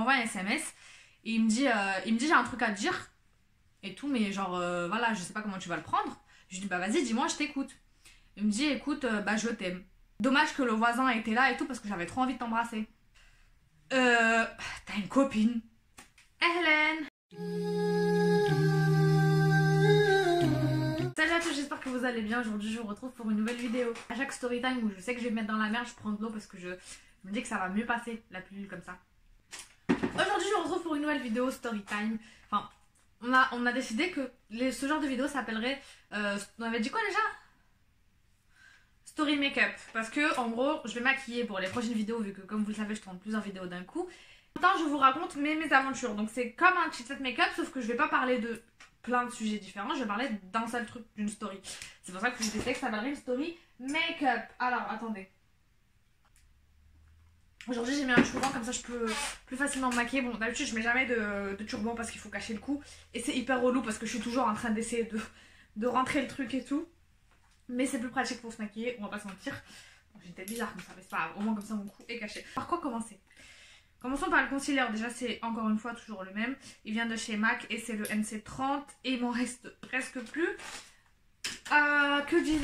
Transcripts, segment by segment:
m'envoie un SMS et il me dit j'ai un truc à te dire et tout, mais genre voilà, je sais pas comment tu vas le prendre. Je lui dis bah vas-y, dis-moi, je t'écoute. Il me dit écoute, bah je t'aime. Dommage que le voisin était là et tout parce que j'avais trop envie de t'embrasser. T'as une copine? Hélène. Salut à tous, j'espère que vous allez bien. Aujourd'hui je vous retrouve pour une nouvelle vidéo. À chaque story time où je sais que je vais me mettre dans la merde, je prends de l'eau parce que je me dis que ça va mieux passer la pilule comme ça. Aujourd'hui je vous retrouve pour une nouvelle vidéo story time. Enfin, on a décidé que ce genre de vidéo s'appellerait... on avait dit quoi déjà? Story make-up. Parce que en gros je vais maquiller pour les prochaines vidéos vu que comme vous le savez je tourne plusieurs vidéos d'un coup. Maintenant je vous raconte mes aventures. Donc c'est comme un chit-chat make-up sauf que je vais pas parler de plein de sujets différents. Je vais parler d'un seul truc, d'une story. C'est pour ça que je décidé que ça s'appellerait une story make-up. Alors attendez. Aujourd'hui j'ai mis un turban comme ça je peux plus facilement me maquiller. Bon d'habitude je mets jamais de turban parce qu'il faut cacher le cou. Et c'est hyper relou parce que je suis toujours en train d'essayer de rentrer le truc et tout. Mais c'est plus pratique pour se maquiller, on va pas se mentir. J'étais bizarre comme ça, mais c'est pas grave, au moins comme ça mon cou est caché. Par quoi commencer? Commençons par le concealer. Déjà c'est encore une fois toujours le même. Il vient de chez MAC et c'est le MC30 et il m'en reste presque plus.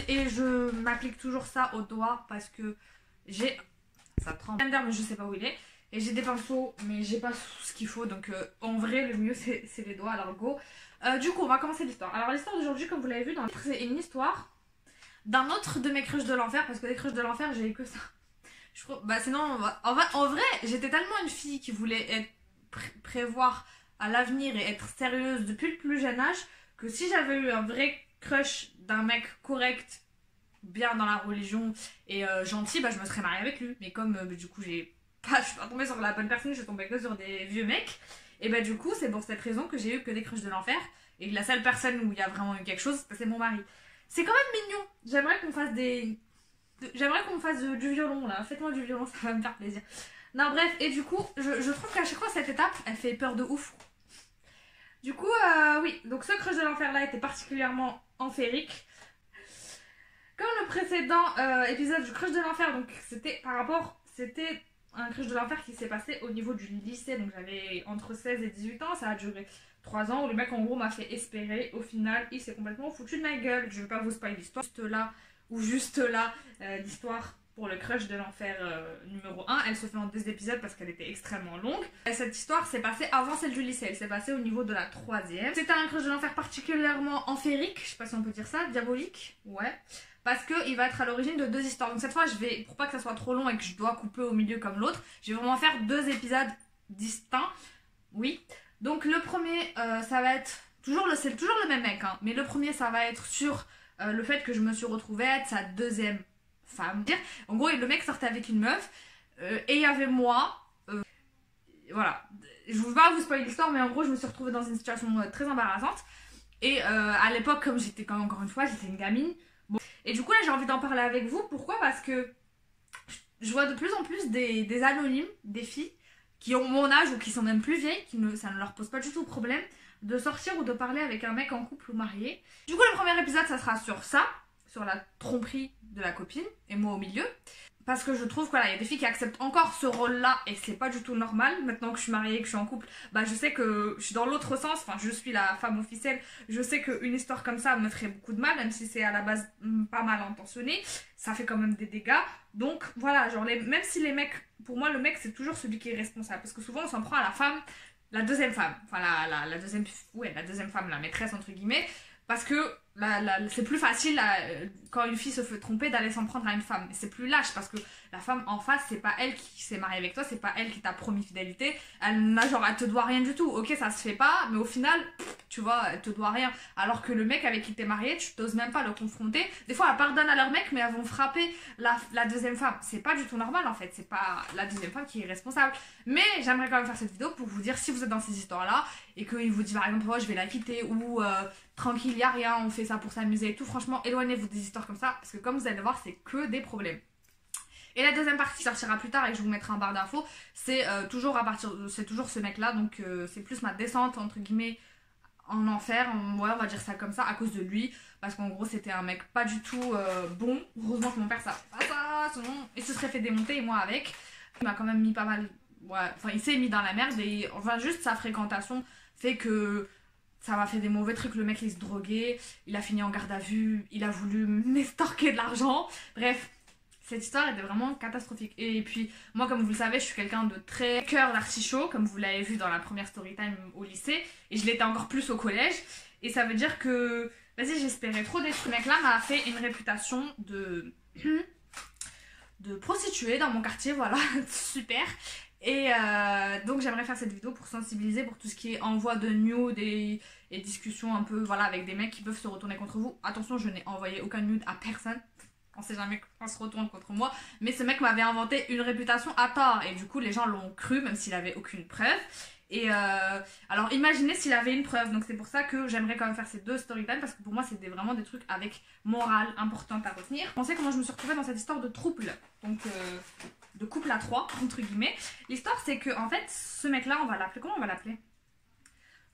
Et je m'applique toujours ça au doigt parce que j'ai... ça tremble. Mais je sais pas où il est. Et j'ai des pinceaux mais j'ai pas ce qu'il faut. Donc en vrai le mieux c'est les doigts. Alors go. Du coup on va commencer l'histoire. Alors l'histoire d'aujourd'hui comme vous l'avez vu dans le titre c'est une histoire d'un autre de mes crushs de l'enfer. Parce que les crushs de l'enfer j'ai eu que ça. Je crois, bah sinon en vrai j'étais tellement une fille qui voulait prévoir à l'avenir et être sérieuse depuis le plus jeune âge que si j'avais eu un vrai crush d'un mec correct, bien dans la religion et gentil, bah je me serais mariée avec lui. Mais comme du coup je suis pas tombée sur la bonne personne, je suis tombée que sur des vieux mecs. Et bah du coup c'est pour cette raison que j'ai eu que des crushs de l'enfer. Et la seule personne où il y a vraiment eu quelque chose c'est mon mari. C'est quand même mignon. J'aimerais qu'on fasse du violon là. Faites-moi du violon, ça va me faire plaisir. Non bref, et du coup je trouve qu'à chaque fois cette étape elle fait peur de ouf. Du coup oui, donc ce crush de l'enfer là était particulièrement enférique. Comme le précédent épisode du crush de l'enfer, donc c'était un crush de l'enfer qui s'est passé au niveau du lycée. Donc j'avais entre 16 et 18 ans, ça a duré 3 ans où le mec en gros m'a fait espérer. Au final il s'est complètement foutu de ma gueule. Je vais pas vous spoiler l'histoire, juste là l'histoire pour le crush de l'enfer numéro 1. Elle se fait en 2 épisodes parce qu'elle était extrêmement longue. Et cette histoire s'est passée avant celle du lycée, elle s'est passée au niveau de la 3e. C'était un crush de l'enfer particulièrement enférique, je sais pas si on peut dire ça, diabolique, ouais. Parce qu'il va être à l'origine de 2 histoires. Donc cette fois, pour pas que ça soit trop long et que je dois couper au milieu comme l'autre, je vais vraiment faire 2 épisodes distincts. Oui. Donc le premier, ça va être... c'est toujours le même mec, hein. Mais le premier, ça va être sur le fait que je me suis retrouvée être sa 2e femme. En gros, le mec sortait avec une meuf. Et il y avait moi. Voilà. Je ne veux pas vous spoiler l'histoire, mais en gros, je me suis retrouvée dans une situation très embarrassante. Et à l'époque, comme j'étais encore une fois, j'étais une gamine. Bon. Et du coup là j'ai envie d'en parler avec vous. Pourquoi? Parce que je vois de plus en plus des anonymes, des filles qui ont mon âge ou qui sont même plus vieilles, ça ne leur pose pas du tout problème de sortir ou de parler avec un mec en couple ou marié. Du coup le premier épisode ça sera sur ça, sur la tromperie de la copine et moi au milieu. Parce que je trouve que voilà, il y a des filles qui acceptent encore ce rôle-là et c'est pas du tout normal. Maintenant que je suis mariée, que je suis en couple, bah je sais que je suis dans l'autre sens. Enfin, je suis la femme officielle. Je sais qu'une histoire comme ça me ferait beaucoup de mal, même si c'est à la base pas mal intentionné. Ça fait quand même des dégâts. Donc voilà, genre même si les mecs, pour moi le mec c'est toujours celui qui est responsable. Parce que souvent on s'en prend à la femme, la 2e femme. Enfin la deuxième femme, la maîtresse entre guillemets. Parce que c'est plus facile quand une fille se fait tromper d'aller s'en prendre à une femme. Mais c'est plus lâche parce que la femme en face, c'est pas elle qui s'est mariée avec toi, c'est pas elle qui t'a promis fidélité. Elle te doit rien du tout. Ok, ça se fait pas, mais au final, tu vois, elle te doit rien. Alors que le mec avec qui t'es marié, tu t'oses même pas le confronter. Des fois, elles pardonnent à leur mec, mais elles vont frapper la 2e femme. C'est pas du tout normal en fait. C'est pas la 2e femme qui est responsable. Mais j'aimerais quand même faire cette vidéo pour vous dire si vous êtes dans ces histoires-là et qu'il vous dit par exemple, oh, je vais la quitter ou tranquille, y a rien, on fait ça pour s'amuser et tout. Franchement, éloignez-vous des histoires comme ça parce que comme vous allez le voir, c'est que des problèmes. Et la 2e partie sortira plus tard et je vous mettrai en barre d'infos. C'est toujours ce mec là, donc c'est plus ma descente entre guillemets en enfer, ouais on va dire ça comme ça à cause de lui. Parce qu'en gros c'était un mec pas du tout bon. Heureusement que mon père ça pas ça, sinon il se serait fait démonter et moi avec. Il m'a quand même mis pas mal ouais, enfin il s'est mis dans la merde et enfin juste sa fréquentation fait que ça m'a fait des mauvais trucs. Le mec il se droguait, il a fini en garde à vue, il a voulu m'estorquer de l'argent. Bref, cette histoire était vraiment catastrophique. Et puis moi comme vous le savez, je suis quelqu'un de très cœur d'artichaut, comme vous l'avez vu dans la première story time au lycée, et je l'étais encore plus au collège. Et ça veut dire que, vas-y, j'espérais trop d'être. Ce mec là m'a fait une réputation de prostituée dans mon quartier, voilà, super. Et donc j'aimerais faire cette vidéo pour sensibiliser pour tout ce qui est envoi de nude et discussions un peu, voilà, avec des mecs qui peuvent se retourner contre vous. Attention, je n'ai envoyé aucun nude à personne, on sait jamais quand on se retourne contre moi, mais ce mec m'avait inventé une réputation à tort et du coup les gens l'ont cru même s'il avait aucune preuve. Et alors imaginez s'il avait une preuve, donc c'est pour ça que j'aimerais quand même faire ces deux storytime parce que pour moi c'est vraiment des trucs avec morale importante à retenir. On sait comment je me suis retrouvée dans cette histoire de trouble, donc de couple à trois entre guillemets. L'histoire c'est que en fait ce mec là on va l'appeler, comment on va l'appeler,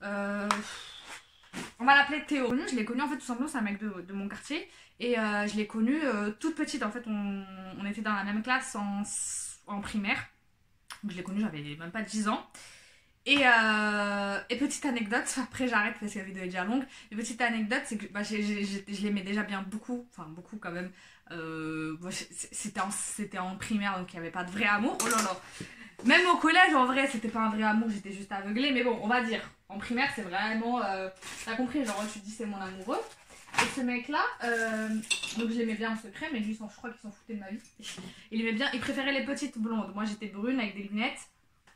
on va l'appeler Théo. Je l'ai connu en fait tout simplement, c'est un mec de mon quartier et je l'ai connu toute petite en fait, on était dans la même classe en primaire, donc je l'ai connu, j'avais même pas 10 ans. Et petite anecdote, après j'arrête parce que la vidéo est déjà longue, mais petite anecdote c'est que bah, je l'aimais déjà bien beaucoup, enfin beaucoup quand même, c'était en primaire donc il n'y avait pas de vrai amour, oh là là. Même au collège en vrai c'était pas un vrai amour, j'étais juste aveuglée, mais bon on va dire, en primaire c'est vraiment, t'as compris, genre tu te dis c'est mon amoureux. Et ce mec là, donc je l'aimais bien en secret, mais lui je crois qu'il s'en foutait de ma vie. Il aimait bien, il préférait les petites blondes, moi j'étais brune avec des lunettes.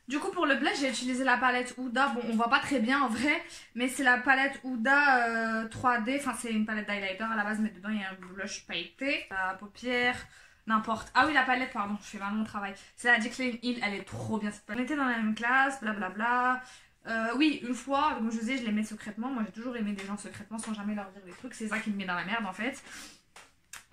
Du coup pour le blush j'ai utilisé la palette Huda, bon on voit pas très bien en vrai, mais c'est la palette Huda 3D, enfin c'est une palette d'highlighter à la base mais dedans il y a un blush pailleté, la paupière, n'importe. Ah oui la palette pardon, je fais mal mon travail, c'est la Jaclyn Hill, elle est trop bien cette palette. On était dans la même classe, blablabla. Oui une fois, comme je vous disais je l'aimais secrètement, moi j'ai toujours aimé des gens secrètement sans jamais leur dire des trucs, c'est ça qui me met dans la merde en fait.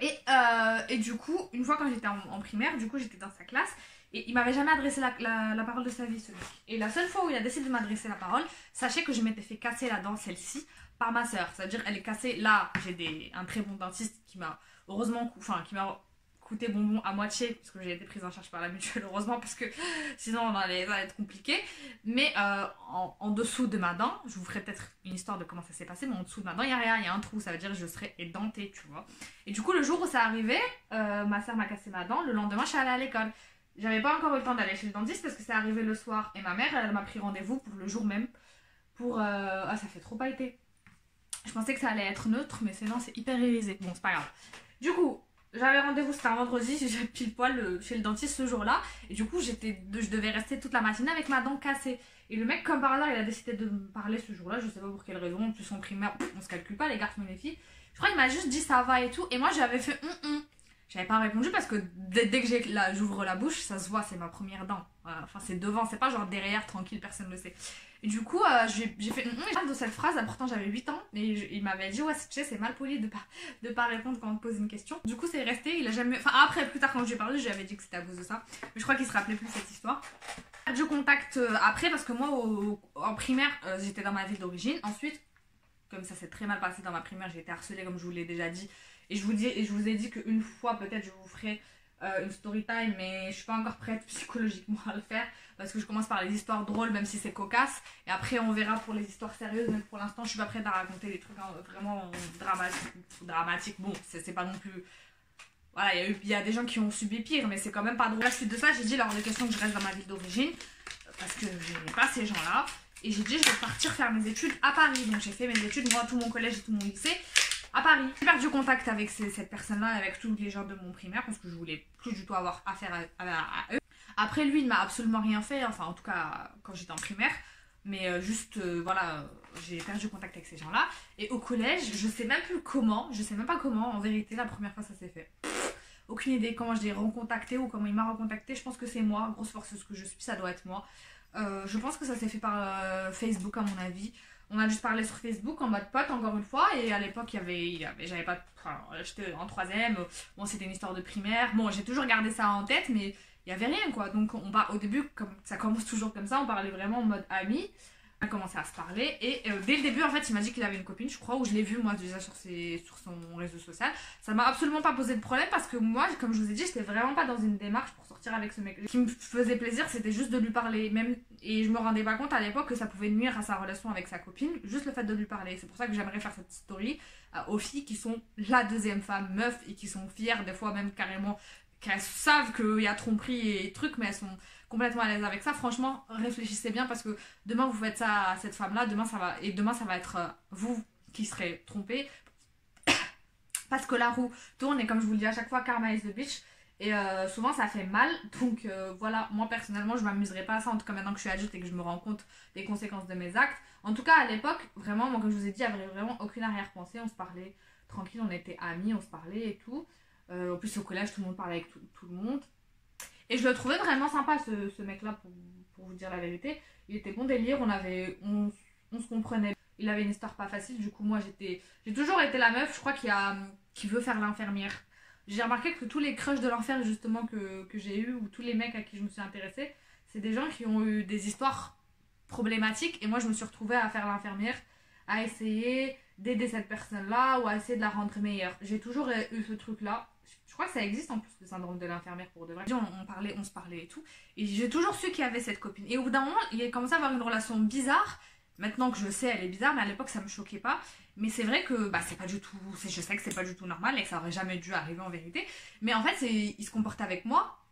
Et du coup une fois quand j'étais en primaire, du coup j'étais dans sa classe. Et il m'avait jamais adressé la parole de sa vie, ce mec. Et la seule fois où il a décidé de m'adresser la parole, sachez que je m'étais fait casser la dent, celle-ci, par ma soeur. C'est-à-dire, elle est cassée. Là, j'ai un très bon dentiste qui m'a heureusement, enfin, qui m'a coûté bonbon à moitié, parce que j'ai été prise en charge par la mutuelle, heureusement, parce que sinon, ça allait être compliqué. Mais en dessous de ma dent, je vous ferai peut-être une histoire de comment ça s'est passé, mais en dessous de ma dent, il n'y a rien, il y a un trou, ça veut dire que je serais édentée, tu vois. Et du coup, le jour où ça arrivait, ma soeur m'a cassé ma dent, le lendemain, je suis allée à l'école. J'avais pas encore eu le temps d'aller chez le dentiste parce que c'est arrivé le soir et ma mère elle m'a pris rendez-vous pour le jour même pour ah ça fait trop pas été. Je pensais que ça allait être neutre mais sinon c'est hyper révisé. Bon c'est pas grave. Du coup j'avais rendez-vous, c'était un vendredi, j'ai pile poil chez le dentiste ce jour-là et du coup je devais rester toute la matinée avec ma dent cassée. Et le mec comme par hasard il a décidé de me parler ce jour-là, je sais pas pour quelle raison, en plus en primaire on se calcule pas les garçons et les filles. Je crois qu'il m'a juste dit ça va et tout et moi j'avais fait J'avais pas répondu parce que dès que j'ouvre la bouche, ça se voit, c'est ma première dent. Enfin, c'est devant, c'est pas genre derrière, tranquille, personne ne le sait. Et du coup, j'ai fait de cette phrase, pourtant j'avais 8 ans, et il m'avait dit, ouais, tu sais, c'est mal poli de pas répondre quand on te pose une question. Du coup, c'est resté, il a jamais. Enfin, après, plus tard, quand je lui ai parlé, je lui avais dit que c'était à cause de ça. Mais je crois qu'il se rappelait plus cette histoire. J'ai perdu contact après parce que moi, en primaire, j'étais dans ma ville d'origine. Ensuite, comme ça s'est très mal passé dans ma primaire, j'ai été harcelée, comme je vous l'ai déjà dit. Et je vous ai dit qu'une fois peut-être je vous ferai une story time, mais je suis pas encore prête psychologiquement à le faire parce que je commence par les histoires drôles même si c'est cocasse et après on verra pour les histoires sérieuses, mais pour l'instant je suis pas prête à raconter des trucs vraiment dramatiques. Bon c'est pas non plus, voilà, il y a des gens qui ont subi pire mais c'est quand même pas drôle. À la suite de ça j'ai dit lors des questions que je reste dans ma ville d'origine parce que je n'ai pas ces gens là et j'ai dit je vais partir faire mes études à Paris. Donc j'ai fait mes études, moi tout mon collège et tout mon lycée à Paris. J'ai perdu contact avec cette personne-là, avec tous les gens de mon primaire, parce que je voulais plus du tout avoir affaire à eux. Après, lui, il m'a absolument rien fait, enfin en tout cas quand j'étais en primaire. Mais juste, voilà, j'ai perdu contact avec ces gens-là. Et au collège, je sais même plus comment, je sais même pas comment, en vérité, la première fois ça s'est fait. Aucune idée comment je l'ai recontacté ou comment il m'a recontacté. Je pense que c'est moi, grosse forceuse que je suis, ça doit être moi. Je pense que ça s'est fait par Facebook à mon avis. On a juste parlé sur Facebook en mode pote encore une fois et à l'époque j'avais pas, enfin j'étais en 3ème, bon c'était une histoire de primaire, bon j'ai toujours gardé ça en tête mais il y avait rien quoi, donc au début comme ça commence toujours comme ça, on parlait vraiment en mode ami, On a commencé à se parler et dès le début en fait il m'a dit qu'il avait une copine je crois, ou je l'ai vu moi déjà sur son réseau social. Ça m'a absolument pas posé de problème parce que moi comme je vous ai dit j'étais vraiment pas dans une démarche pour sortir avec ce mec. Ce qui me faisait plaisir c'était juste de lui parler même, et je me rendais pas compte à l'époque que ça pouvait nuire à sa relation avec sa copine, juste le fait de lui parler. C'est pour ça que j'aimerais faire cette story aux filles qui sont la deuxième femme meuf et qui sont fières des fois même carrément, qu'elles savent qu'il y a tromperie et trucs mais elles sont complètement à l'aise avec ça. Franchement réfléchissez bien parce que demain vous faites ça à cette femme là, demain ça va être vous qui serez trompé parce que la roue tourne et comme je vous le dis à chaque fois, karma is the bitch, et souvent ça fait mal. Donc voilà, moi personnellement je m'amuserai pas à ça, en tout cas maintenant que je suis adulte et que je me rends compte des conséquences de mes actes. En tout cas à l'époque vraiment, moi comme je vous ai dit, il n'y avait vraiment aucune arrière-pensée, on se parlait tranquille, on était amis, on se parlait et tout. En plus au collège tout le monde parlait avec tout le monde. Et je le trouvais vraiment sympa ce mec là pour vous dire la vérité. Il était bon délire, on se comprenait. Il avait une histoire pas facile, du coup moi j'ai toujours été la meuf, je crois qui veut faire l'infirmière. J'ai remarqué que tous les crushs de l'enfer justement que j'ai eu, ou tous les mecs à qui je me suis intéressée, c'est des gens qui ont eu des histoires problématiques, et moi je me suis retrouvée à faire l'infirmière, à essayer d'aider cette personne là ou à essayer de la rendre meilleure. J'ai toujours eu ce truc là. Je crois que ça existe en plus, le syndrome de l'infirmière pour de vrai. On se parlait et tout. Et j'ai toujours su qu'il y avait cette copine. Et au bout d'un moment, il a commencé à avoir une relation bizarre. Maintenant que je sais, elle est bizarre, mais à l'époque, ça me choquait pas. Mais c'est vrai que bah, c'est pas du tout. Je sais que c'est pas du tout normal et que ça aurait jamais dû arriver en vérité. Mais en fait, il se comportait avec moi.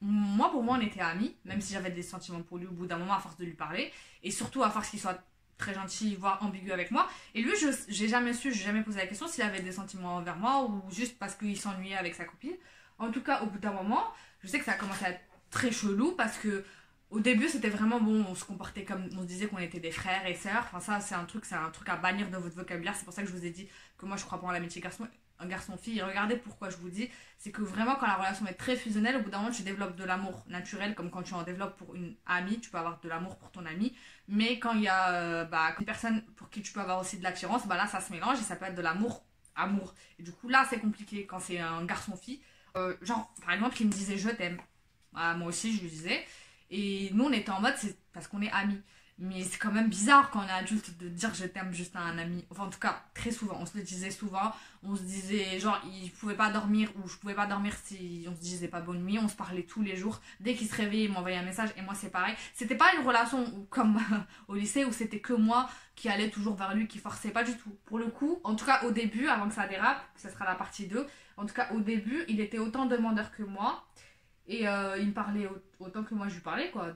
Moi, pour moi, on était amis, même si j'avais des sentiments pour lui au bout d'un moment, à force de lui parler. Et surtout, à force qu'il soit très gentil, voire ambigu avec moi. Et lui, j'ai jamais posé la question s'il avait des sentiments envers moi ou juste parce qu'il s'ennuyait avec sa copine. En tout cas, au bout d'un moment, je sais que ça a commencé à être très chelou parce que au début, c'était vraiment bon, on se comportait comme, on se disait qu'on était des frères et sœurs. Enfin, ça, c'est un truc à bannir de votre vocabulaire. C'est pour ça que je vous ai dit que moi, je crois pas en l'amitié garçon-fille. Et regardez pourquoi je vous dis, c'est que vraiment, quand la relation est très fusionnelle, au bout d'un moment, tu développes de l'amour naturel, comme quand tu en développes pour une amie, tu peux avoir de l'amour pour ton amie. Mais quand il y a une personne pour qui tu peux avoir aussi de l'attirance, bah là, ça se mélange et ça peut être de l'amour. Et du coup, là, c'est compliqué quand c'est un garçon-fille. Genre, par exemple, qui me disait je t'aime. Bah, moi aussi, je lui disais. Et nous, on était en mode, c'est parce qu'on est amis. Mais c'est quand même bizarre quand on est adulte de dire je t'aime juste à un ami. Enfin, en tout cas, très souvent. On se le disait souvent. On se disait, genre, il pouvait pas dormir ou je pouvais pas dormir si on se disait pas bonne nuit. On se parlait tous les jours. Dès qu'il se réveillait, il m'envoyait un message. Et moi, c'est pareil. C'était pas une relation comme au lycée où c'était que moi qui allais toujours vers lui, qui forçait pas du tout. Pour le coup, en tout cas, au début, avant que ça dérape, ça sera la partie 2. En tout cas, au début, il était autant demandeur que moi. Et il me parlait autant que moi je lui parlais, quoi.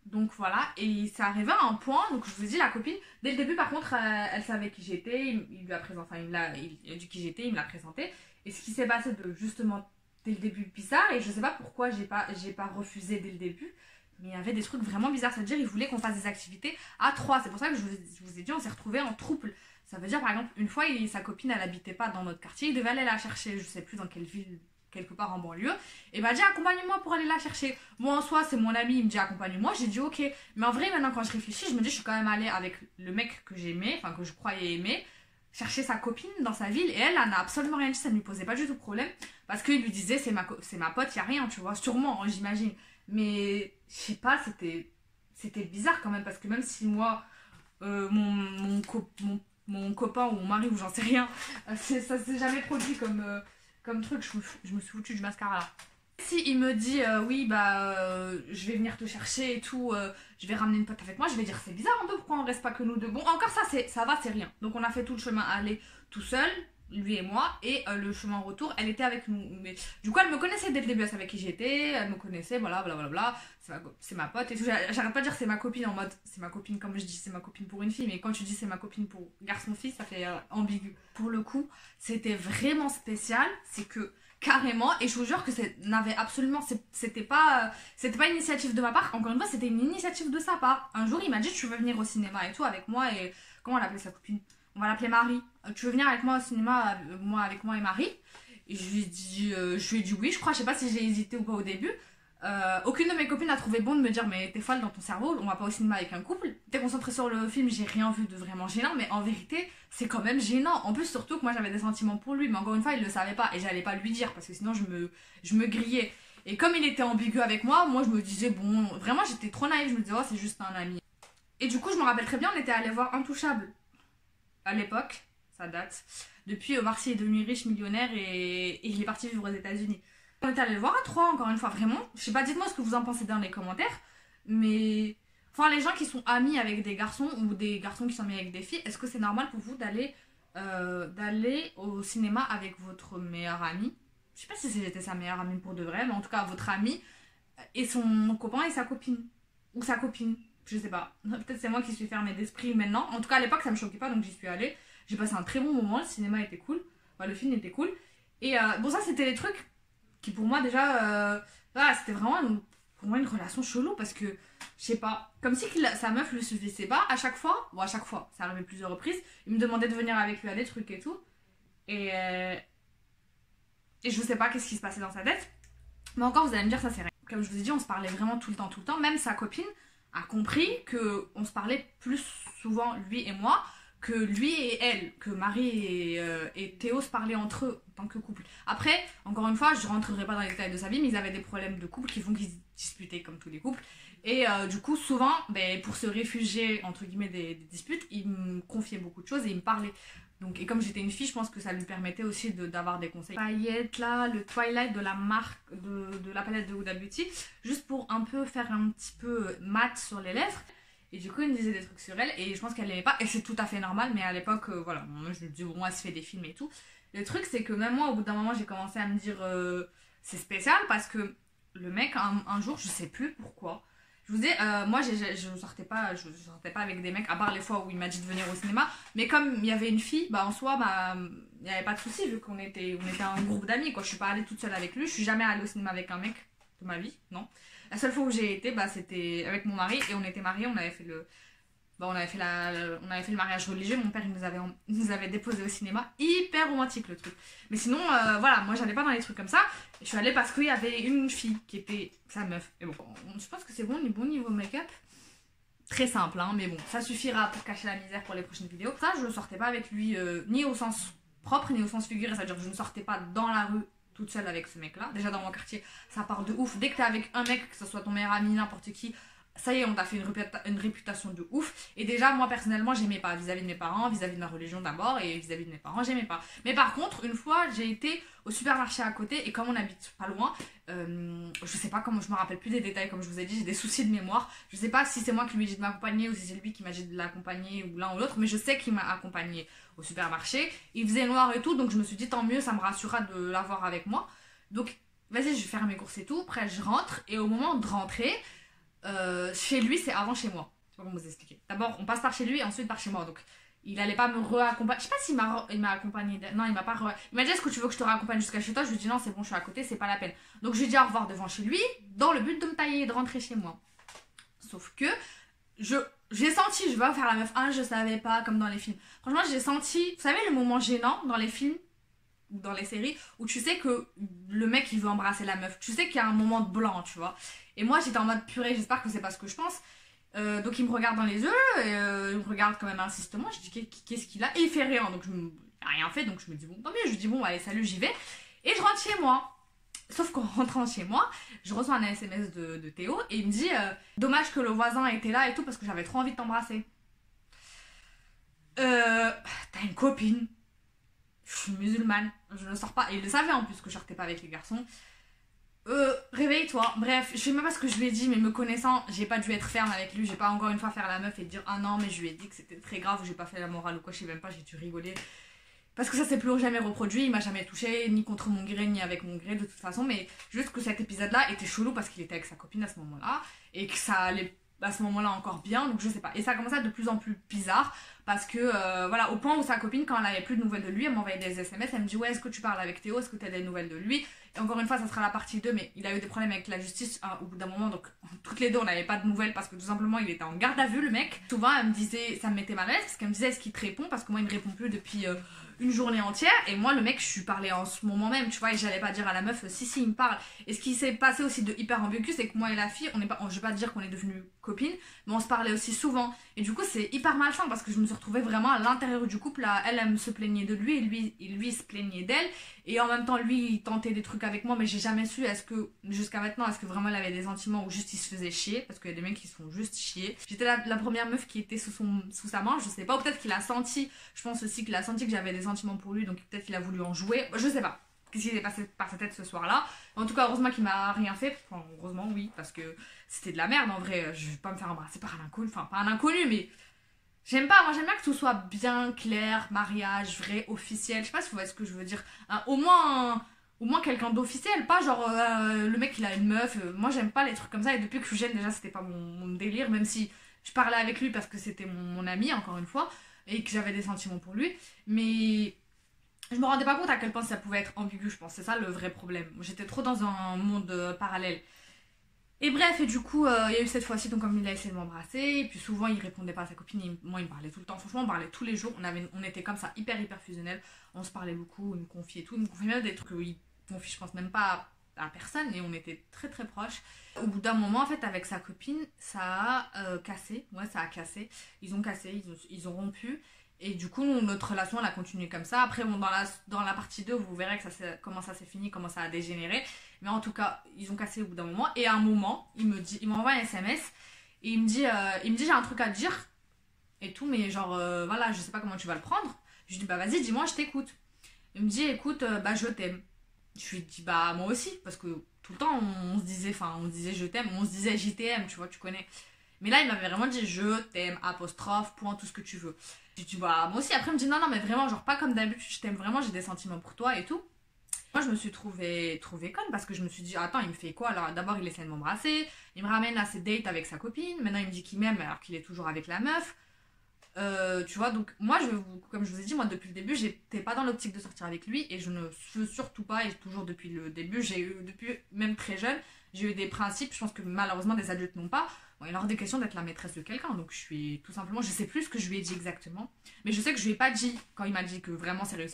Donc voilà, et ça arrivait à un point, donc je vous ai dit, la copine, dès le début par contre, elle savait qui j'étais, il lui a présenté, enfin il a dit qui j'étais, il me l'a présenté. Et ce qui s'est passé de justement dès le début bizarre, et je sais pas pourquoi j'ai pas refusé dès le début, mais il y avait des trucs vraiment bizarres, c'est-à-dire il voulait qu'on fasse des activités à trois. C'est pour ça que je vous ai dit, on s'est retrouvés en trouble. Ça veut dire par exemple, une fois, sa copine, elle habitait pas dans notre quartier, il devait aller la chercher, je sais plus dans quelle ville, quelque part en banlieue, et m'a dit accompagne-moi pour aller la chercher. Moi en soi c'est mon ami, il me dit accompagne-moi, j'ai dit ok, mais en vrai maintenant quand je réfléchis, je me dis je suis quand même allée avec le mec que j'aimais, enfin que je croyais aimer, chercher sa copine dans sa ville, et elle n'a absolument rien dit, ça ne lui posait pas du tout problème, parce qu'il lui disait c'est ma pote, y a rien, tu vois, sûrement hein, j'imagine, mais je sais pas, c'était bizarre quand même, parce que même si moi mon copain ou mon mari ou j'en sais rien, ça s'est jamais produit comme truc, je me suis foutu du mascara là. Si il me dit oui je vais venir te chercher et tout, je vais ramener une pote avec moi, je vais dire c'est bizarre un peu, pourquoi on reste pas que nous deux. Bon encore ça va, c'est rien. Donc on a fait tout le chemin aller tout seul, lui et moi, et le chemin retour elle était avec nous. Mais du coup elle me connaissait dès le début, elle savait qui j'étais, elle me connaissait, voilà blablabla, c'est ma pote et tout. J'arrête pas de dire c'est ma copine en mode c'est ma copine, comme je dis c'est ma copine pour une fille, mais quand tu dis c'est ma copine pour garçon-fille ça fait ambigu. Pour le coup c'était vraiment spécial, c'est que carrément, et je vous jure que c'était pas une initiative de ma part, encore une fois c'était une initiative de sa part. Un jour il m'a dit tu veux venir au cinéma et tout avec moi, et comment on l'appelait sa copine, on va l'appeler Marie, tu veux venir avec moi au cinéma, avec moi et Marie, et je lui ai dit oui, je crois, je sais pas si j'ai hésité ou pas au début. Aucune de mes copines a trouvé bon de me dire mais t'es folle dans ton cerveau, on va pas au cinéma avec un couple, t'es concentrée sur le film, j'ai rien vu de vraiment gênant, mais en vérité c'est quand même gênant, en plus surtout que moi j'avais des sentiments pour lui, mais encore une fois il le savait pas et j'allais pas lui dire parce que sinon je me grillais. Et comme il était ambigu avec moi je me disais bon, vraiment j'étais trop naïve, je me disais oh c'est juste un ami. Et du coup je me rappelle très bien, on était allé voir Intouchable à l'époque, ça date. Depuis Omar Sy est devenu riche, millionnaire et il est parti vivre aux États-Unis. On était allé le voir à 3 encore une fois, vraiment. Je sais pas, dites-moi ce que vous en pensez dans les commentaires, mais enfin les gens qui sont amis avec des garçons ou des garçons qui sont amis avec des filles, est-ce que c'est normal pour vous d'aller au cinéma avec votre meilleur ami? Je sais pas si c'était sa meilleure amie pour de vrai, mais en tout cas votre ami et son copain et sa copine. Ou sa copine, je sais pas. Peut-être c'est moi qui suis fermée d'esprit maintenant. En tout cas à l'époque ça me choquait pas donc j'y suis allée. J'ai passé un très bon moment, le cinéma était cool. Enfin, le film était cool. Et bon ça c'était les trucs qui pour moi déjà... voilà, c'était vraiment pour moi une relation chelou parce que, je sais pas, comme si sa meuf le suffisait pas. À chaque fois, bon à chaque fois, ça arrivait plusieurs reprises, il me demandait de venir avec lui à des trucs et tout. Et je sais pas qu'est-ce qui se passait dans sa tête. Mais encore, vous allez me dire, ça c'est rien. Comme je vous ai dit, on se parlait vraiment tout le temps. Même sa copine a compris qu'on se parlait plus souvent, lui et moi, que lui et elle, que Marie et Théo se parlaient entre eux en tant que couple. Après, encore une fois, je rentrerai pas dans les détails de sa vie, mais ils avaient des problèmes de couple qui font qu'ils se disputaient comme tous les couples. Et du coup, souvent, pour se réfugier, entre guillemets, des disputes, il me confiait beaucoup de choses et il me parlait. Donc, et comme j'étais une fille, je pense que ça lui permettait aussi d'avoir des conseils. Paillettes là, le Twilight de la marque, de la palette de Huda Beauty, juste pour un peu faire un petit peu mat sur les lèvres. Et du coup, il me disait des trucs sur elle et je pense qu'elle l'aimait pas. Et c'est tout à fait normal, mais à l'époque, voilà, moi je me dis, bon, elle se fait des films et tout. Le truc, c'est que même moi, au bout d'un moment, j'ai commencé à me dire, c'est spécial parce que le mec, un jour, je sais plus pourquoi. Je vous dis, moi je sortais pas avec des mecs, à part les fois où il m'a dit de venir au cinéma. Mais comme il y avait une fille, bah en soi, il n'y avait pas de souci vu qu'on était un groupe d'amis, quoi. Je suis pas allée toute seule avec lui, je suis jamais allée au cinéma avec un mec de ma vie, non. La seule fois où j'ai été, bah, c'était avec mon mari et on était mariés, on avait fait le mariage religieux, mon père il nous avait déposé au cinéma, hyper romantique le truc. Mais sinon, voilà, moi j'allais pas dans les trucs comme ça, je suis allée parce qu'il y avait une fille qui était sa meuf. Et bon, je pense que c'est bon niveau make-up. Très simple, hein, mais bon, ça suffira pour cacher la misère pour les prochaines vidéos. Ça, je ne sortais pas avec lui, ni au sens propre, ni au sens figuré, c'est-à-dire que je ne sortais pas dans la rue toute seule avec ce mec-là. Déjà dans mon quartier, ça part de ouf. Dès que t'es avec un mec, que ce soit ton meilleur ami, n'importe qui, ça y est, on t'a fait une réputation de ouf. Et déjà, moi personnellement, j'aimais pas vis-à-vis de mes parents, vis-à-vis de ma religion d'abord, et vis-à-vis de mes parents, j'aimais pas. Mais par contre, une fois, j'ai été au supermarché à côté, et comme on habite pas loin, je sais pas comment, je me rappelle plus des détails, comme je vous ai dit, j'ai des soucis de mémoire. Je sais pas si c'est moi qui lui ai dit de m'accompagner ou si c'est lui qui m'a dit de l'accompagner ou l'un ou l'autre, mais je sais qu'il m'a accompagné au supermarché. Il faisait noir et tout, donc je me suis dit tant mieux, ça me rassurera de l'avoir avec moi. Donc, vas-y, je vais faire mes courses et tout. Après, je rentre. Et au moment de rentrer, chez lui, c'est avant chez moi. Je sais pas comment vous expliquer. D'abord, on passe par chez lui et ensuite par chez moi. Donc, il allait pas me re-accompagner. Je sais pas s'il m'a accompagné. Non, il m'a pas Il m'a dit, est-ce que tu veux que je te raccompagne jusqu'à chez toi? Je lui ai dit, non, c'est bon, je suis à côté, c'est pas la peine. Donc, je lui ai dit au revoir devant chez lui, dans le but de me tailler et de rentrer chez moi. Sauf que, j'ai senti, je vais faire la meuf 1, je savais pas, comme dans les films. Franchement, j'ai senti, vous savez, le moment gênant dans les films ou dans les séries où tu sais que le mec il veut embrasser la meuf, tu sais qu'il y a un moment de blanc, tu vois. Et moi j'étais en mode purée, j'espère que c'est pas ce que je pense. Donc il me regarde dans les yeux, et, il me regarde quand même insistement, je dis qu'est-ce qu'il a, et il fait rien, donc il a rien fait, donc je me dis bon tant mieux, je lui dis bon allez salut, j'y vais, et je rentre chez moi. Sauf qu'en rentrant chez moi, je reçois un SMS de Théo et il me dit dommage que le voisin était là et tout parce que j'avais trop envie de t'embrasser. T'as une copine? Je suis musulmane, je ne sors pas. Et il le savait en plus que je sortais pas avec les garçons. Réveille-toi. Bref, je sais même pas ce que je lui ai dit, mais me connaissant, j'ai pas dû être ferme avec lui. J'ai pas encore une fois faire la meuf et dire ah non, mais je lui ai dit que c'était très grave, j'ai pas fait la morale ou quoi, je sais même pas, j'ai dû rigoler. Parce que ça s'est plus jamais reproduit, il m'a jamais touché, ni contre mon gré, ni avec mon gré de toute façon. Mais juste que cet épisode-là était chelou parce qu'il était avec sa copine à ce moment-là. Et que ça allait à ce moment-là encore bien, donc je sais pas. Et ça a commencé à être de plus en plus bizarre. Parce que, voilà, au point où sa copine, quand elle avait plus de nouvelles de lui, elle m'envoyait des SMS, elle me dit ouais, est-ce que tu parles avec Théo, est-ce que tu as des nouvelles de lui? Et encore une fois, ça sera la partie 2, mais il a eu des problèmes avec la justice au bout d'un moment, donc toutes les deux on n'avait pas de nouvelles parce que tout simplement il était en garde à vue le mec. Souvent elle me disait, ça me mettait mal à l'aise parce qu'elle me disait est-ce qu'il te répond, parce que moi il me répond plus depuis une journée entière, et moi le mec je lui parlais en ce moment même, tu vois, et j'allais pas dire à la meuf si il me parle. Et ce qui s'est passé aussi de hyper ambigu, c'est que moi et la fille, je vais pas dire qu'on est devenus copines, mais on se parlait aussi souvent, et du coup c'est hyper malsain parce que je me suis retrouvée vraiment à l'intérieur du couple, elle se plaignait de lui, et lui se plaignait d'elle, et en même temps lui il tentait des trucs truc avec moi, mais j'ai jamais su jusqu'à maintenant, est-ce que vraiment elle avait des sentiments ou juste il se faisait chier, parce qu'il y a des mecs qui se font juste chier. J'étais la première meuf qui était sous sa main, je sais pas, ou peut-être qu'il a senti, je pense aussi qu'il a senti que j'avais des sentiments pour lui, donc peut-être qu'il a voulu en jouer, je sais pas. Qu'est-ce qui s'est passé par sa tête ce soir-là. En tout cas, heureusement qu'il m'a rien fait. Enfin, heureusement, oui, parce que c'était de la merde en vrai. Je vais pas me faire embrasser par un inconnu. Enfin, pas un inconnu, mais j'aime pas. Moi, j'aime bien que tout soit bien clair, mariage, vrai, officiel. Je sais pas si vous voyez ce que je veux dire. Au moins quelqu'un d'officiel. Pas genre le mec il a une meuf. Moi, j'aime pas les trucs comme ça. Et depuis que je suis jeune, déjà, c'était pas mon délire. Même si je parlais avec lui parce que c'était mon ami, encore une fois. Et que j'avais des sentiments pour lui. Mais je me rendais pas compte à quel point ça pouvait être ambigu, je pense. C'est ça le vrai problème. J'étais trop dans un monde parallèle. Et bref, et du coup, il y a eu cette fois-ci, donc comme il a essayé de m'embrasser, et puis souvent il répondait pas à sa copine, moi il me parlait tout le temps. Franchement, on parlait tous les jours, on était comme ça, hyper fusionnels. On se parlait beaucoup, il me confiait tout, il me confiait même des trucs qu'il confie, je pense même pas à personne, et on était très proches. Au bout d'un moment, en fait, avec sa copine, ça a cassé. Ouais, ça a cassé. Ils ont cassé, ils ont rompu. Et du coup, notre relation, elle a continué comme ça. Après, bon, dans la partie 2, vous verrez que comment ça s'est fini, comment ça a dégénéré. Mais en tout cas, ils ont cassé au bout d'un moment. Et à un moment, il m'envoie un SMS. Et il me dit j'ai un truc à te dire. Et tout, mais genre, voilà, je sais pas comment tu vas le prendre. Je lui dis, bah vas-y, dis-moi, je t'écoute. Il me dit, écoute, bah je t'aime. Je lui dis, bah moi aussi. Parce que tout le temps, on se disait je t'aime. On se disait JTM, tu vois, tu connais. Mais là, il m'avait vraiment dit je t'aime, apostrophe, point, tout ce que tu veux. J'ai dit, bah, moi aussi. Après, il me dit, non, mais vraiment, genre, pas comme d'habitude, je t'aime vraiment, j'ai des sentiments pour toi et tout. Moi, je me suis trouvée conne parce que je me suis dit, attends, il me fait quoi? Alors, d'abord, il essaie de m'embrasser, il me ramène à ses dates avec sa copine, maintenant, il me dit qu'il m'aime alors qu'il est toujours avec la meuf. Tu vois, donc, moi, comme je vous ai dit, moi, depuis le début, j'étais pas dans l'optique de sortir avec lui et je ne veux surtout pas, et toujours depuis le début, depuis même très jeune, j'ai eu des principes, je pense que malheureusement, des adultes n'ont pas. Bon, il est hors des questions d'être la maîtresse de quelqu'un, donc je suis tout simplement, je sais plus ce que je lui ai dit exactement, mais je sais que je lui ai pas dit, quand il m'a dit que vraiment sérieux,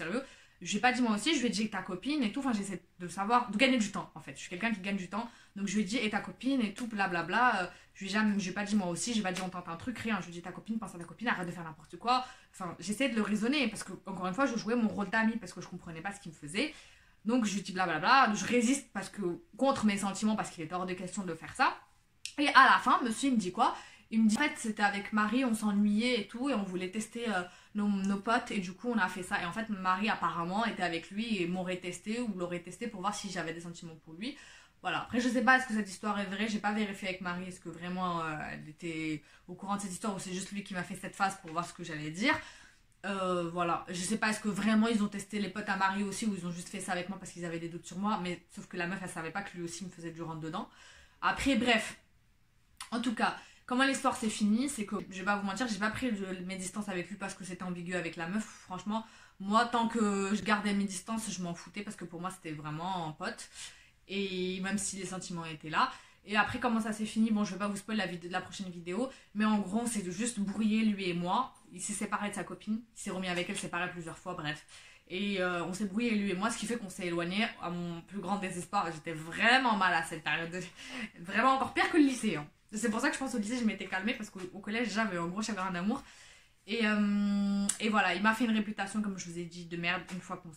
je lui ai pas dit moi aussi, je lui ai dit ta copine et tout, enfin j'essaie de savoir, de gagner du temps en fait, je suis quelqu'un qui gagne du temps, donc je lui ai dit et ta copine et tout, blablabla, je lui ai pas dit moi aussi, j'ai pas dit on tente un truc, rien, je lui ai dit ta copine, pense à ta copine, arrête de faire n'importe quoi, enfin j'essaie de le raisonner, parce que encore une fois je jouais mon rôle d'ami parce que je comprenais pas ce qu'il me faisait, donc je lui dis blablabla, je résiste parce que contre mes sentiments, parce qu'il est hors de question de faire ça. Et à la fin, monsieur, il me dit quoi? Il me dit, en fait, c'était avec Marie, on s'ennuyait et tout, et on voulait tester nos potes, et du coup, on a fait ça. Et en fait, Marie, apparemment, était avec lui et m'aurait testé, ou l'aurait testé pour voir si j'avais des sentiments pour lui. Voilà. Après, je sais pas, est-ce que cette histoire est vraie? J'ai pas vérifié avec Marie, est-ce que vraiment elle était au courant de cette histoire, ou c'est juste lui qui m'a fait cette phase pour voir ce que j'allais dire. Voilà, je sais pas, est-ce que vraiment ils ont testé les potes à Marie aussi, ou ils ont juste fait ça avec moi parce qu'ils avaient des doutes sur moi, mais sauf que la meuf, elle savait pas que lui aussi me faisait du rentre dedans. Après, bref. En tout cas, comment l'histoire s'est finie, c'est que je vais pas vous mentir, j'ai pas pris mes distances avec lui parce que c'était ambigu avec la meuf. Franchement, moi, tant que je gardais mes distances, je m'en foutais parce que pour moi, c'était vraiment un pote. Et même si les sentiments étaient là. Et après, comment ça s'est fini, bon, je vais pas vous spoiler la prochaine vidéo, mais en gros, c'est de juste brouiller lui et moi. Il s'est séparé de sa copine, il s'est remis avec elle, séparé plusieurs fois, bref. Et on s'est brouillé lui et moi, ce qui fait qu'on s'est éloigné à mon plus grand désespoir. J'étais vraiment mal à cette période, vraiment encore pire que le lycée. Hein. C'est pour ça que je pense au lycée, je m'étais calmée parce qu'au collège, j'avais un gros chagrin d'amour. Et voilà, il m'a fait une réputation, comme je vous ai dit, de merde une fois qu'on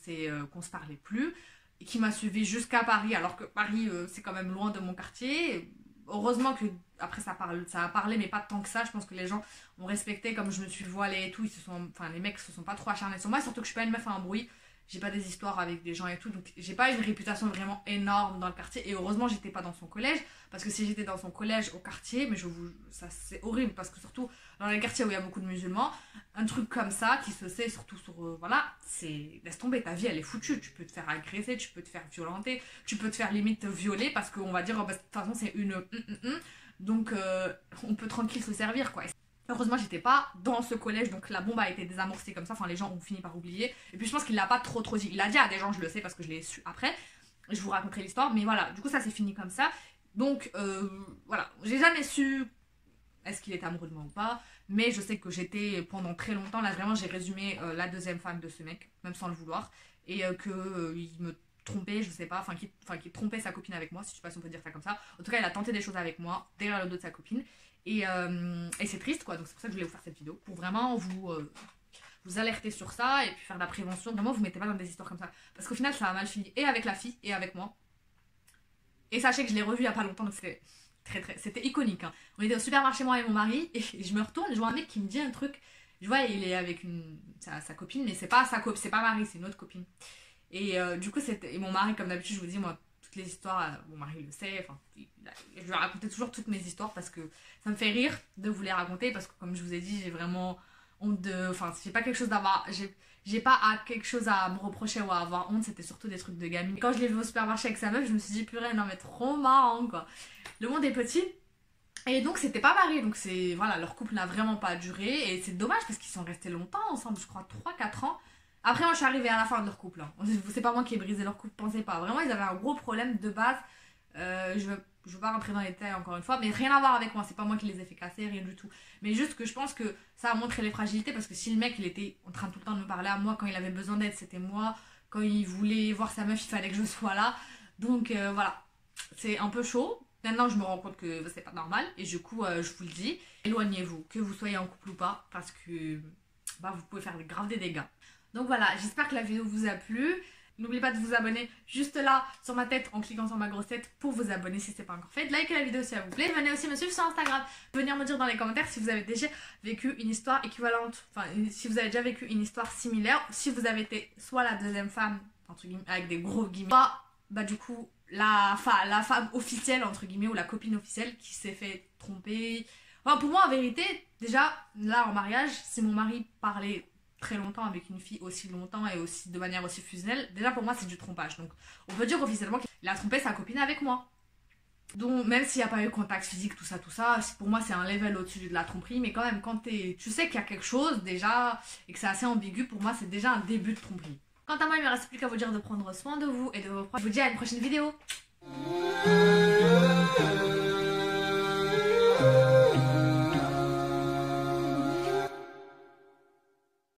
se parlait plus. Et qui m'a suivi jusqu'à Paris, alors que Paris, c'est quand même loin de mon quartier. Heureusement que après ça a parlé, mais pas tant que ça. Je pense que les gens ont respecté, comme je me suis voilée et tout. Les mecs se sont pas trop acharnés sur moi, surtout que je suis pas une meuf à un bruit. J'ai pas des histoires avec des gens et tout, donc j'ai pas une réputation vraiment énorme dans le quartier. Et heureusement, j'étais pas dans son collège, parce que si j'étais dans son collège au quartier, mais ça c'est horrible, parce que surtout dans les quartiers où il y a beaucoup de musulmans, un truc comme ça qui se sait, surtout sur voilà, c'est laisse tomber, ta vie elle est foutue. Tu peux te faire agresser, tu peux te faire violenter, tu peux te faire limite violer, parce qu'on va dire oh, bah, de toute façon c'est une donc on peut tranquille se servir quoi. Heureusement, j'étais pas dans ce collège, donc la bombe a été désamorcée comme ça. Enfin, les gens ont fini par oublier. Et puis, je pense qu'il l'a pas trop dit. Il l'a dit à des gens, je le sais parce que je l'ai su après. Je vous raconterai l'histoire. Mais voilà, du coup, ça s'est fini comme ça. Donc, voilà. J'ai jamais su est-ce qu'il était amoureux de moi ou pas. Mais je sais que j'étais pendant très longtemps. Là, vraiment, j'ai résumé la deuxième femme de ce mec, même sans le vouloir. Et qu'il me trompait, je sais pas. Qu'il trompait sa copine avec moi, si je sais pas si on peut dire ça comme ça. En tout cas, il a tenté des choses avec moi, derrière le dos de sa copine. Et c'est triste quoi, donc c'est pour ça que je voulais vous faire cette vidéo, pour vraiment vous alerter sur ça et puis faire de la prévention. Vraiment, vous mettez pas dans des histoires comme ça, parce qu'au final ça a mal fini et avec la fille et avec moi. Et sachez que je l'ai revu il y a pas longtemps, donc c'était c'était iconique. Hein. On était au supermarché, moi et mon mari, et je me retourne, je vois un mec qui me dit un truc. Je vois, il est avec sa copine, mais c'est pas c'est pas Marie, c'est une autre copine. Et du coup, et mon mari, comme d'habitude, je vous dis, moi, toutes les histoires, mon mari le sait, enfin, je lui racontais toujours toutes mes histoires parce que ça me fait rire de vous les raconter, parce que comme je vous ai dit, j'ai vraiment honte de. Enfin, j'ai pas quelque chose d'avoir. J'ai pas quelque chose à me reprocher ou à avoir honte, c'était surtout des trucs de gamine. Quand je l'ai vu au supermarché avec sa meuf, je me suis dit, purée, non mais trop marrant quoi. Le monde est petit. Et donc c'était pas marié, donc c'est voilà, leur couple n'a vraiment pas duré et c'est dommage parce qu'ils sont restés longtemps ensemble, je crois 3-4 ans. Après moi je suis arrivée à la fin de leur couple, hein. C'est pas moi qui ai brisé leur couple, pensez pas. Vraiment ils avaient un gros problème de base. Je veux pas rentrer dans les détails encore une fois, mais rien à voir avec moi, c'est pas moi qui les ai fait casser, rien du tout. Mais juste que je pense que ça a montré les fragilités parce que si le mec il était en train tout le temps de me parler à moi quand il avait besoin d'aide, c'était moi. Quand il voulait voir sa meuf, il fallait que je sois là. Donc voilà, c'est un peu chaud. Maintenant, je me rends compte que c'est pas normal et du coup, je vous le dis, éloignez-vous, que vous soyez en couple ou pas, parce que bah, vous pouvez faire grave des dégâts. Donc voilà, j'espère que la vidéo vous a plu. N'oubliez pas de vous abonner juste là sur ma tête en cliquant sur ma grosse tête pour vous abonner si c'est pas encore fait. Likez la vidéo si elle vous plaît. Venez aussi me suivre sur Instagram. Venir me dire dans les commentaires si vous avez déjà vécu une histoire équivalente, enfin si vous avez déjà vécu une histoire similaire, si vous avez été soit la deuxième femme, entre guillemets, avec des gros guillemets, soit bah du coup la femme officielle entre guillemets ou la copine officielle qui s'est fait tromper. Enfin pour moi en vérité, déjà là en mariage, si mon mari parlait très longtemps avec une fille aussi longtemps et aussi de manière aussi fusionnelle, déjà pour moi c'est du trompage. Donc on peut dire officiellement qu'il a trompé sa copine avec moi. Donc même s'il n'y a pas eu contact physique, tout ça, pour moi c'est un level au-dessus de la tromperie, mais quand même quand tu sais qu'il y a quelque chose déjà et que c'est assez ambigu, pour moi c'est déjà un début de tromperie. Quant à moi, il ne me reste plus qu'à vous dire de prendre soin de vous et de vos proches. Je vous dis à une prochaine vidéo.